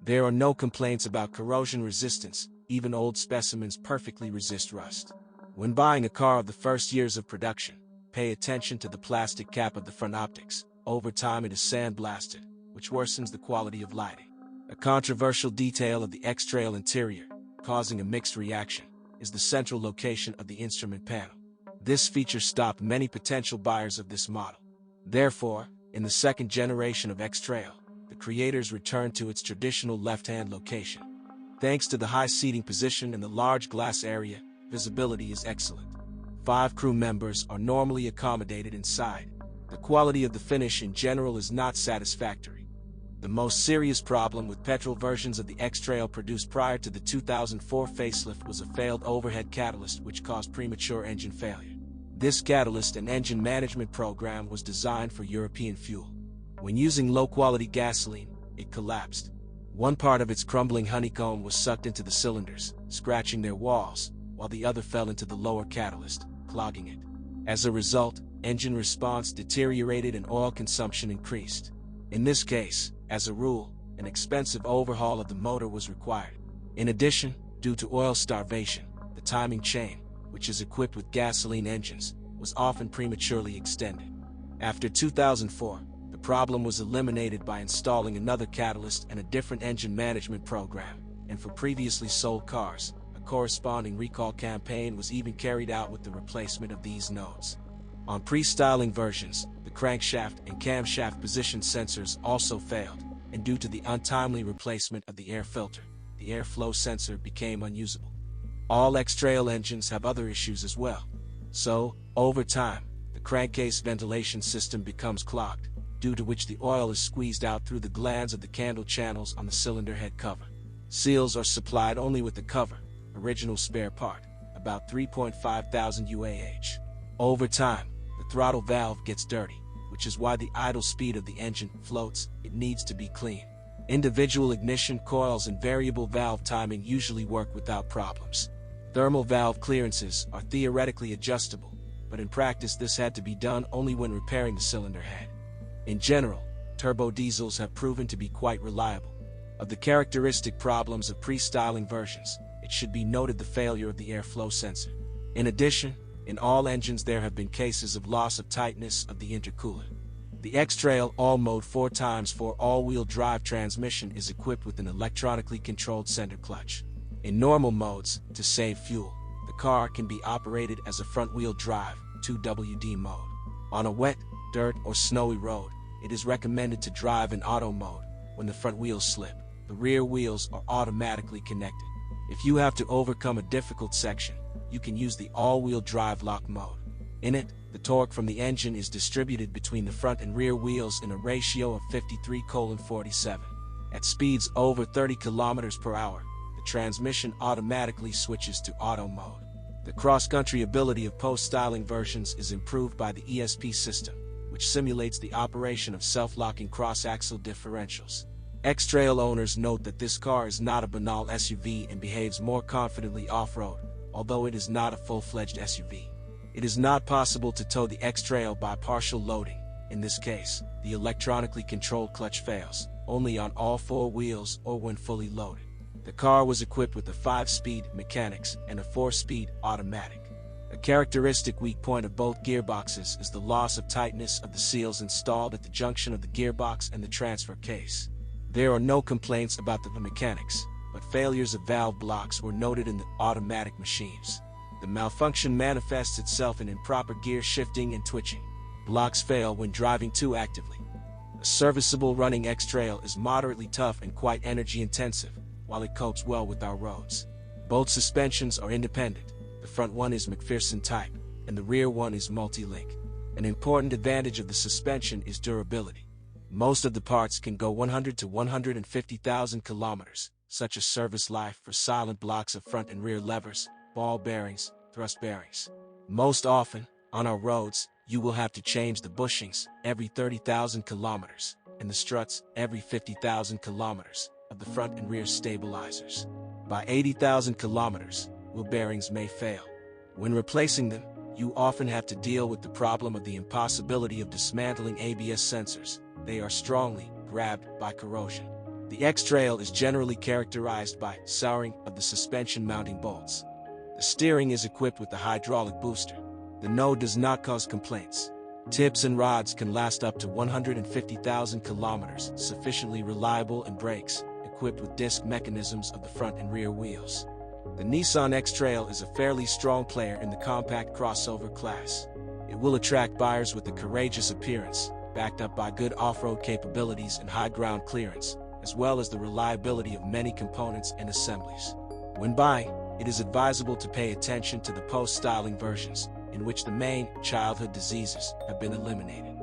There are no complaints about corrosion resistance, even old specimens perfectly resist rust. When buying a car of the first years of production, pay attention to the plastic cap of the front optics. Over time it is sandblasted, which worsens the quality of lighting. A controversial detail of the X-Trail interior, causing a mixed reaction, is the central location of the instrument panel. This feature stopped many potential buyers of this model. Therefore, in the second generation of X-Trail, the creators returned to its traditional left-hand location. Thanks to the high seating position and the large glass area, visibility is excellent. 5 crew members are normally accommodated inside. The quality of the finish in general is not satisfactory. The most serious problem with petrol versions of the X-Trail produced prior to the 2004 facelift was a failed overhead catalyst which caused premature engine failure. This catalyst and engine management program was designed for European fuel. When using low-quality gasoline, it collapsed. One part of its crumbling honeycomb was sucked into the cylinders, scratching their walls, while the other fell into the lower catalyst, clogging it. As a result, engine response deteriorated and oil consumption increased. In this case, as a rule, an expensive overhaul of the motor was required. In addition, due to oil starvation, the timing chain, which is equipped with gasoline engines, was often prematurely extended. After 2004, the problem was eliminated by installing another catalyst and a different engine management program, and for previously sold cars, a corresponding recall campaign was even carried out with the replacement of these nodes. On pre-styling versions, the crankshaft and camshaft position sensors also failed, and due to the untimely replacement of the air filter, the airflow sensor became unusable. All X-Trail engines have other issues as well. So, over time, the crankcase ventilation system becomes clogged, due to which the oil is squeezed out through the glands of the candle channels on the cylinder head cover. Seals are supplied only with the cover, original spare part, about 3,500 UAH. Over time, the throttle valve gets dirty, which is why the idle speed of the engine floats. It needs to be cleaned. Individual ignition coils and variable valve timing usually work without problems. Thermal valve clearances are theoretically adjustable, but in practice this had to be done only when repairing the cylinder head. In general, turbo diesels have proven to be quite reliable. Of the characteristic problems of pre-styling versions, it should be noted the failure of the airflow sensor. In addition, in all engines there have been cases of loss of tightness of the intercooler. The X-Trail all-mode 4x4 all-wheel drive transmission is equipped with an electronically controlled center clutch. In normal modes, to save fuel, the car can be operated as a front-wheel drive 2WD mode. On a wet, dirt or snowy road, it is recommended to drive in auto mode. When the front wheels slip, the rear wheels are automatically connected. If you have to overcome a difficult section, you can use the all-wheel drive lock mode. In it, the torque from the engine is distributed between the front and rear wheels in a ratio of 53:47. At speeds over 30 km per hour, the transmission automatically switches to auto mode. The cross-country ability of post-styling versions is improved by the ESP system, which simulates the operation of self-locking cross-axle differentials. X-Trail owners note that this car is not a banal SUV and behaves more confidently off-road, although it is not a full-fledged SUV. It is not possible to tow the X-Trail by partial loading. In this case, the electronically controlled clutch fails, only on all 4 wheels or when fully loaded. The car was equipped with a 5-speed mechanics and a 4-speed automatic. A characteristic weak point of both gearboxes is the loss of tightness of the seals installed at the junction of the gearbox and the transfer case. There are no complaints about the mechanics, but failures of valve blocks were noted in the automatic machines. The malfunction manifests itself in improper gear shifting and twitching. Blocks fail when driving too actively. A serviceable running X-Trail is moderately tough and quite energy intensive, while it copes well with our roads. Both suspensions are independent. The front one is McPherson type, and the rear one is multi-link. An important advantage of the suspension is durability. Most of the parts can go 100 to 150,000 kilometers, such as service life for silent blocks of front and rear levers, ball bearings, thrust bearings. Most often, on our roads, you will have to change the bushings every 30,000 kilometers, and the struts every 50,000 kilometers of the front and rear stabilizers. By 80,000 kilometers, wheel bearings may fail. When replacing them, you often have to deal with the problem of the impossibility of dismantling ABS sensors. They are strongly grabbed by corrosion. The X-Trail is generally characterized by souring of the suspension mounting bolts. The steering is equipped with the hydraulic booster. The node does not cause complaints. Tips and rods can last up to 150,000 kilometers, sufficiently reliable, and brakes, equipped with disc mechanisms of the front and rear wheels. The Nissan X-Trail is a fairly strong player in the compact crossover class. It will attract buyers with a courageous appearance, backed up by good off-road capabilities and high ground clearance, as well as the reliability of many components and assemblies. When buying, it is advisable to pay attention to the post-styling versions, in which the main childhood diseases have been eliminated.